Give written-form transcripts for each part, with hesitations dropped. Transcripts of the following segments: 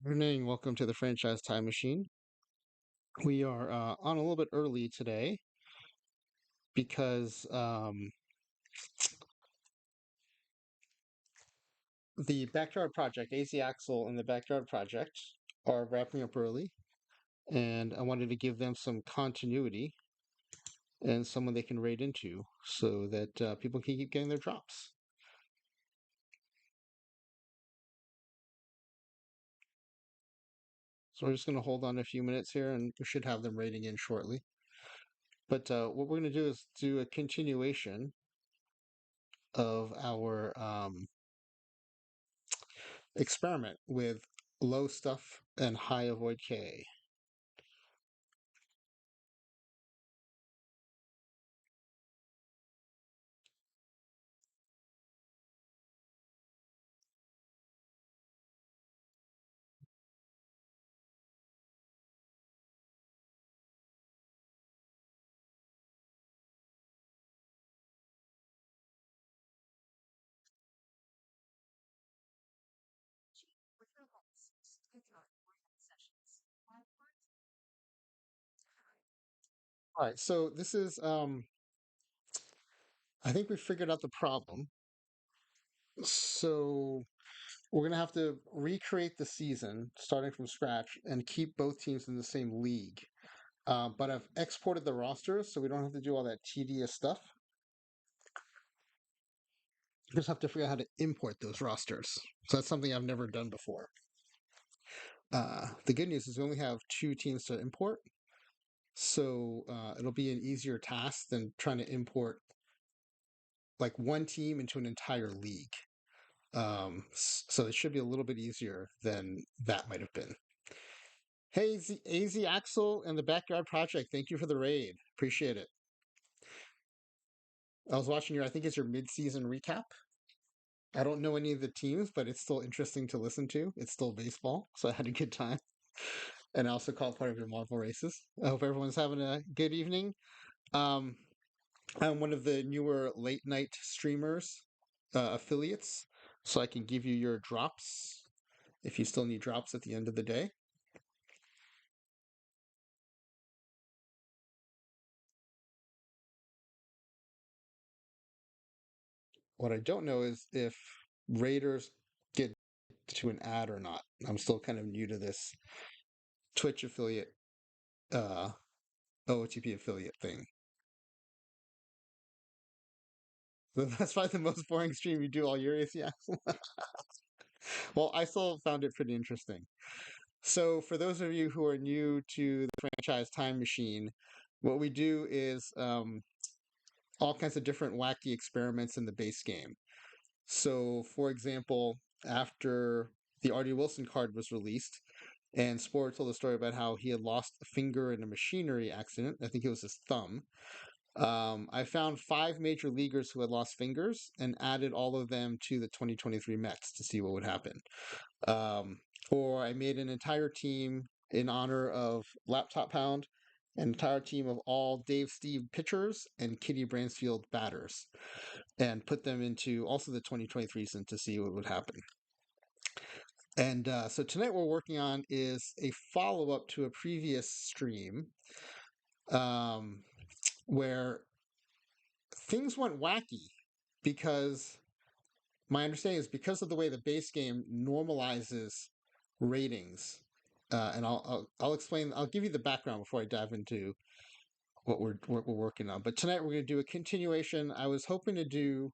Good evening. Welcome to the Franchise Time Machine. We are on a little bit early today because the Backyard Project, AZ Axel and the Backyard Project, are wrapping up early, and I wanted to give them some continuity and someone they can raid into so that people can keep getting their drops. So we're just going to hold on a few minutes here, and we should have them raiding in shortly. But what we're going to do is do a continuation of our experiment with low stuff and high avoid K. All right, so this is I think we figured out the problem. So we're gonna have to recreate the season starting from scratch and keep both teams in the same league. But I've exported the rosters so we don't have to do all that tedious stuff. We just have to figure out how to import those rosters. So that's something I've never done before. The good news is we only have two teams to import, so it'll be an easier task than trying to import like one team into an entire league. So it should be a little bit easier than that might have been. Hey, AZ Axel and the Backyard Project, thank you for the raid. Appreciate it. I was watching I think it's your mid-season recap. I don't know any of the teams, but it's still interesting to listen to. It's still baseball, so I had a good time. And I also called part of your Marvel races. I hope everyone's having a good evening. Um, I'm one of the newer late night streamers affiliates, so I can give you your drops if you still need drops at the end of the day. What I don't know is if Raiders get to an ad or not. I'm still kind of new to this Twitch affiliate, uh, OOTP affiliate thing. So that's probably the most boring stream you do all year, ACX. Well, I still found it pretty interesting. So, for those of you who are new to the franchise time machine, what we do is all kinds of different wacky experiments in the base game. So, for example, after the R.D. Wilson card was released, and Spore told a story about how he had lost a finger in a machinery accident. I think it was his thumb. I found five major leaguers who had lost fingers and added all of them to the 2023 Mets to see what would happen. Um, or I made an entire team in honor of Laptop Pound, an entire team of all Dave Steve pitchers and Kitty Bransfield batters, and put them into also the 2023 season to see what would happen. And so tonight, what we're working on is a follow up to a previous stream um, where things went wacky because my understanding is because of the way the base game normalizes ratings. And I'll explain. I'll give you the background before I dive into what we're working on. But tonight we're going to do a continuation. I was hoping to do.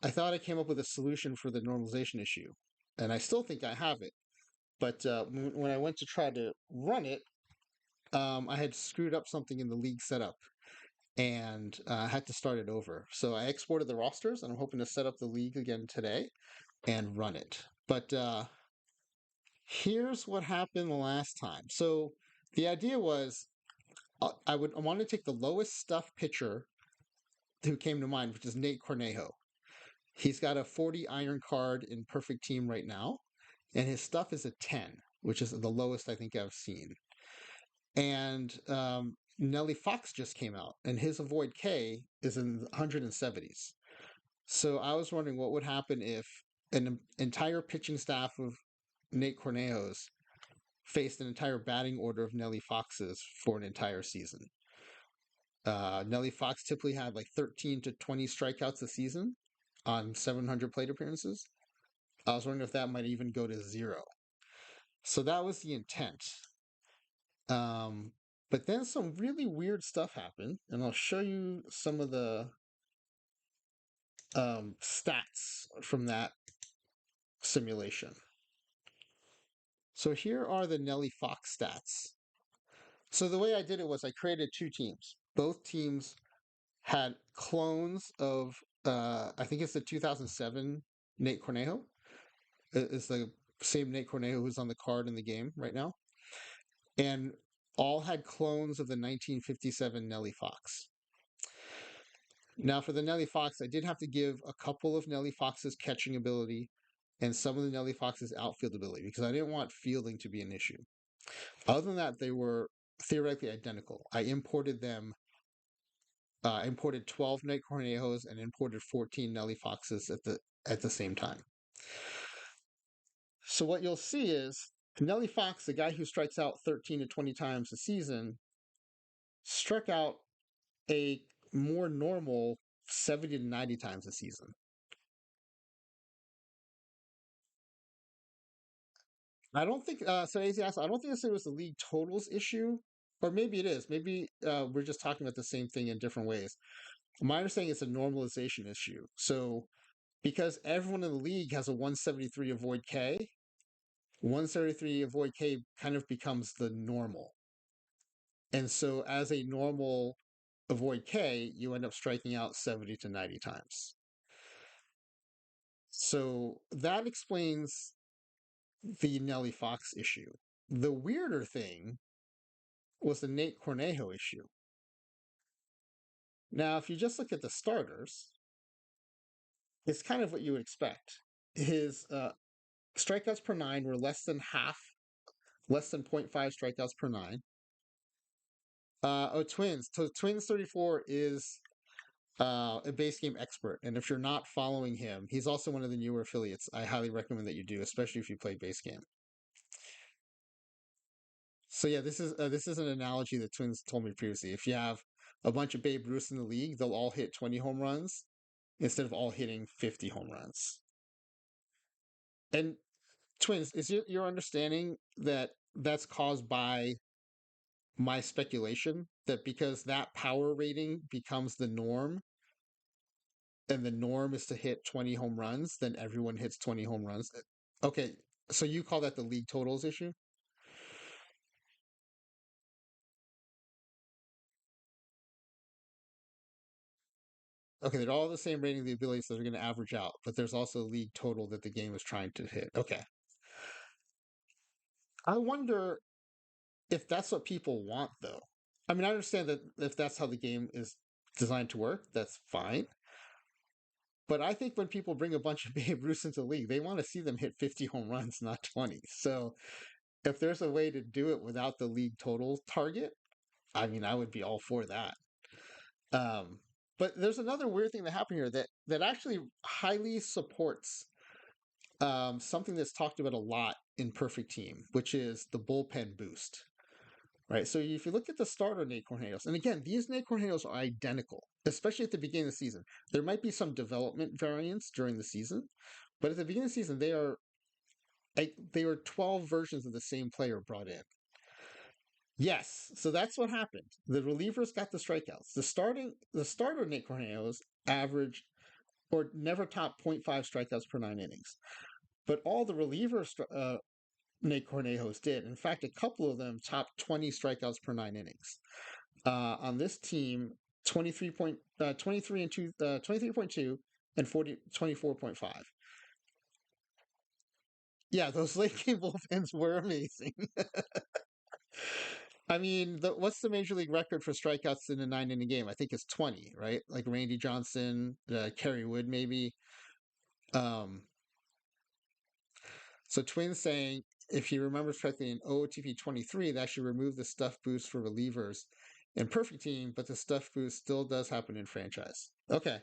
I thought I came up with a solution for the normalization issue, and I still think I have it. But when I went to try to run it, I had screwed up something in the league setup and had to start it over. So I exported the rosters, and I'm hoping to set up the league again today and run it. But here's what happened the last time. So the idea was I want to take the lowest stuff pitcher who came to mind, which is Nate Cornejo. He's got a 40 iron card in perfect team right now, and his stuff is a 10, which is the lowest I think I've seen. And Nelly Fox just came out, and his avoid K is in the 170s. So I was wondering what would happen if an entire pitching staff of Nate Cornejos faced an entire batting order of Nelly Foxes for an entire season. Nelly Fox typically had like 13 to 20 strikeouts a season on 700 plate appearances. I was wondering if that might even go to zero. So that was the intent. Um, but then some really weird stuff happened, and I'll show you some of the stats from that simulation. So here are the Nelly Fox stats. So the way I did it was I created two teams. Both teams had clones of, I think it's the 2007 Nate Cornejo. It's the same Nate Cornejo who's on the card in the game right now. And all had clones of the 1957 Nelly Fox. Now, for the Nelly Fox, I did have to give a couple of Nelly Fox's catching ability and some of the Nelly Fox's outfield ability because I didn't want fielding to be an issue. Other than that, they were theoretically identical. I imported them. I imported 12 Night Cornejos and imported 14 Nelly Foxes at the same time. So what you'll see is Nelly Fox, the guy who strikes out 13 to 20 times a season, struck out a more normal 70 to 90 times a season. I don't think so. AZ asked, I don't think it was the league totals issue, or maybe it is. Maybe we're just talking about the same thing in different ways. My understanding is a normalization issue. So because everyone in the league has a 173 avoid K, 173 avoid K kind of becomes the normal. And so as a normal avoid K, you end up striking out 70 to 90 times. So that explains the Nelly Fox issue. The weirder thing was the Nate Cornejo issue. Now, if you just look at the starters, it's kind of what you would expect. His strikeouts per nine were less than half, less than 0.5 strikeouts per nine. Twins. So Twins 34 is a base game expert. And if you're not following him, he's also one of the newer affiliates. I highly recommend that you do, especially if you play base game. So yeah, this is an analogy that Twins told me previously. If you have a bunch of Babe Ruths in the league, they'll all hit 20 home runs instead of all hitting 50 home runs. And Twins, is your understanding that that's caused by my speculation that because that power rating becomes the norm and the norm is to hit 20 home runs, then everyone hits 20 home runs. Okay, so you call that the league totals issue? Okay, they're all the same rating of the abilities, so they're going to average out, but there's also a league total that the game is trying to hit. Okay. I wonder if that's what people want, though. I mean, I understand that if that's how the game is designed to work, that's fine. But I think when people bring a bunch of Babe Ruths into the league, they want to see them hit 50 home runs, not 20. So if there's a way to do it without the league total target, I mean, I would be all for that. Um, but there's another weird thing that happened here that actually highly supports something that's talked about a lot in Perfect Team, which is the bullpen boost. Right. So if you look at the starter Nate Cornelius, and again, these Nate Cornelius are identical, especially at the beginning of the season. There might be some development variants during the season, but at the beginning of the season, they are 12 versions of the same player brought in. Yes, so that's what happened. The relievers got the strikeouts. The starter Nate Cornelius averaged or never topped .5 strikeouts per nine innings, but all the relievers Nate Cornejos did. In fact, a couple of them topped 20 strikeouts per nine innings. On this team, 23 and 23.2 and 24.5. Yeah, those late game bullpens were amazing. I mean, what's the major league record for strikeouts in a nine inning game? I think it's 20, right? Like Randy Johnson, Kerry Wood, maybe. Um, so Twins saying, if he remembers correctly, in OOTP 23, that should remove the stuff boost for relievers in Perfect Team, but the stuff boost still does happen in franchise. Okay.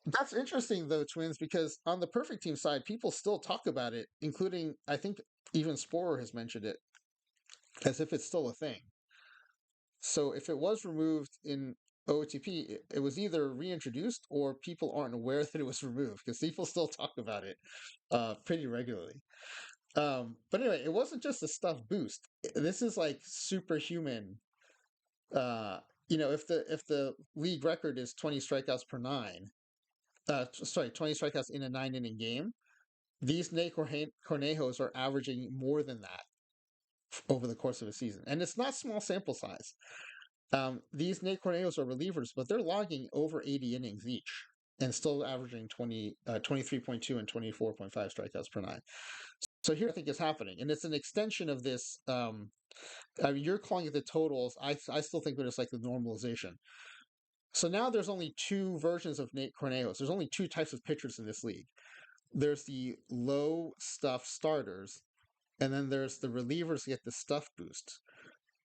That's interesting though, Twins, because on the perfect team side, people still talk about it, including I think even Sporer has mentioned it as if it's still a thing. So if it was removed in OOTP, it was either reintroduced or people aren't aware that it was removed because people still talk about it pretty regularly. But anyway, it wasn't just a stuff boost. This is like superhuman. Uh, if the league record is 20 strikeouts per nine, sorry, 20 strikeouts in a 9 inning game, these Nate Cornejos are averaging more than that over the course of a season, and it's not small sample size. These Nate Cornejos are relievers, but they're logging over 80 innings each and still averaging 23.2 and 24.5 strikeouts per nine. So here I think is happening, and it's an extension of this. I mean, you're calling it the totals. I still think that it's like the normalization. So now there's only two versions of Nate Cornejos. There's only two types of pitchers in this league. There's the low stuff starters, and then there's the relievers who get the stuff boost.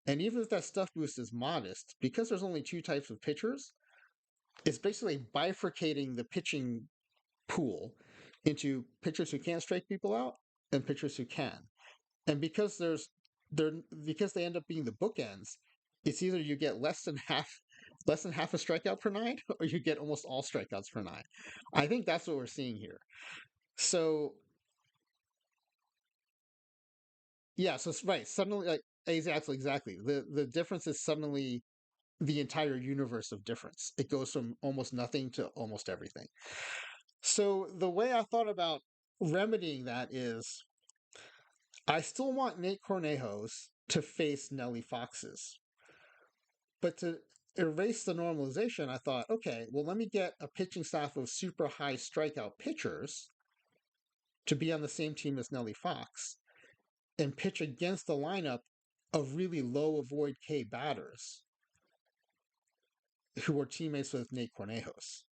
And even if that stuff boost is modest, because there's only two types of pitchers, it's basically bifurcating the pitching pool into pitchers who can't strike people out and pitchers who can. And they're because they end up being the bookends, it's either you get less than half a strikeout per nine, or you get almost all strikeouts per nine. I think that's what we're seeing here. So yeah, so right, suddenly like exactly. The difference is suddenly the entire universe of difference. It goes from almost nothing to almost everything. So the way I thought about remedying that is I still want Nate Cornejos to face Nelly Foxes. But to erase the normalization, I thought, okay, well, let me get a pitching staff of super high strikeout pitchers to be on the same team as Nelly Fox and pitch against the lineup of really low avoid K batters who are teammates with Nate Cornejos.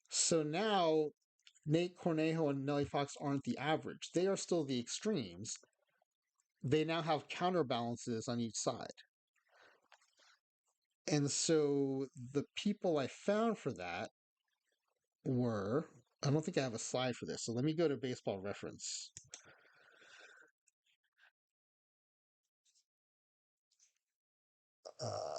So now Nate Cornejo and Nelly Fox aren't the average. They are still the extremes. They now have counterbalances on each side. And so the people I found for that were, I don't think I have a slide for this. So let me go to baseball reference. Uh,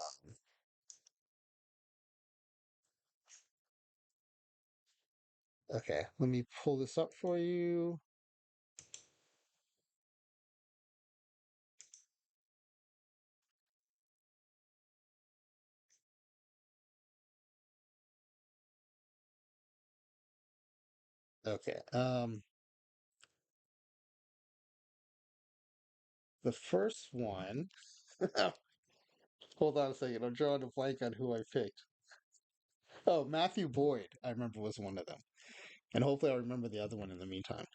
okay, let me pull this up for you. Okay. The first one, hold on a second. I'm drawing a blank on who I picked. Oh, Matthew Boyd, I remember was one of them. And hopefully I'll remember the other one in the meantime.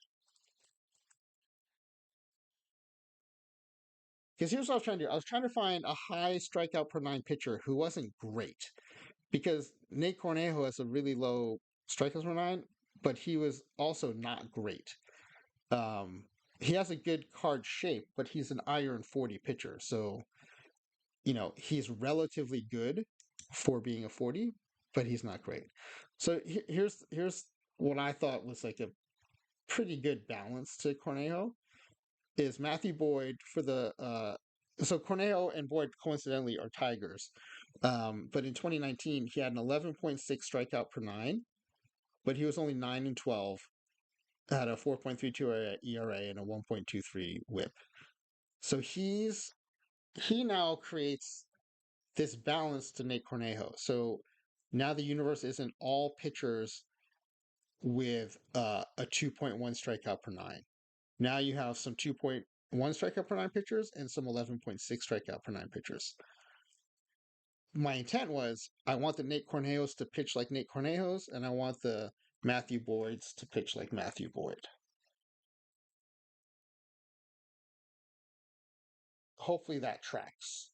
Because here's what I was trying to do. I was trying to find a high strikeout per nine pitcher who wasn't great. Because Nate Cornejo has a really low strikeouts per nine, but he was also not great. Um, he has a good card shape, but he's an iron 40 pitcher. So, he's relatively good for being a 40, but he's not great. So here's what I thought was like a pretty good balance to Cornejo is Matthew Boyd for the so Cornejo and Boyd coincidentally are Tigers. But in 2019 he had an 11.6 strikeout per nine, but he was only 9-12, had a 4.32 ERA and a 1.23 WHIP. So he now creates this balance to Nate Cornejo. So now the universe isn't all pitchers with a 2.1 strikeout per nine. Now you have some 2.1 strikeout per nine pitchers and some 11.6 strikeout per nine pitchers. My intent was I want the Nate Cornejos to pitch like Nate Cornejos, and I want the Matthew Boyds to pitch like Matthew Boyd. Hopefully that tracks,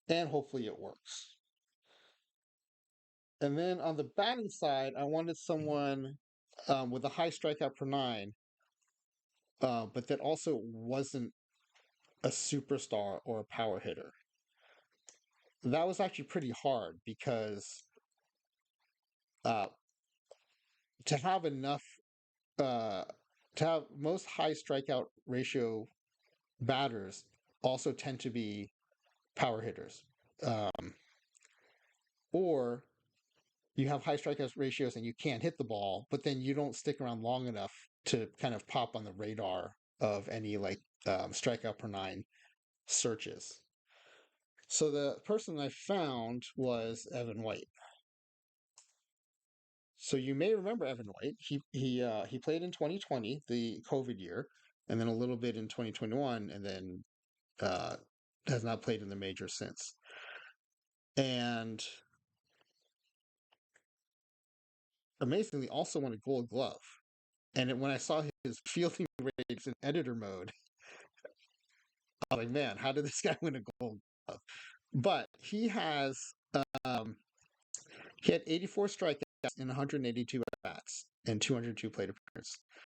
and hopefully it works. And then on the batting side, I wanted someone with a high strikeout per nine, but that also wasn't a superstar or a power hitter. That was actually pretty hard because to have enough, uh, to have most high strikeout ratio batters also tend to be power hitters. Um, or you have high strikeout ratios and you can't hit the ball, but then you don't stick around long enough to kind of pop on the radar of any like strikeout per nine searches. So the person I found was Evan White. So you may remember Evan White. He played in 2020, the COVID year, and then a little bit in 2021, and then uh, has not played in the majors since. And amazingly, also won a Gold Glove. And when I saw his fielding rates in editor mode, I was like, man, how did this guy win a Gold Glove? But um, he had 84 strikeouts in 182 at bats and 202 plate appearances.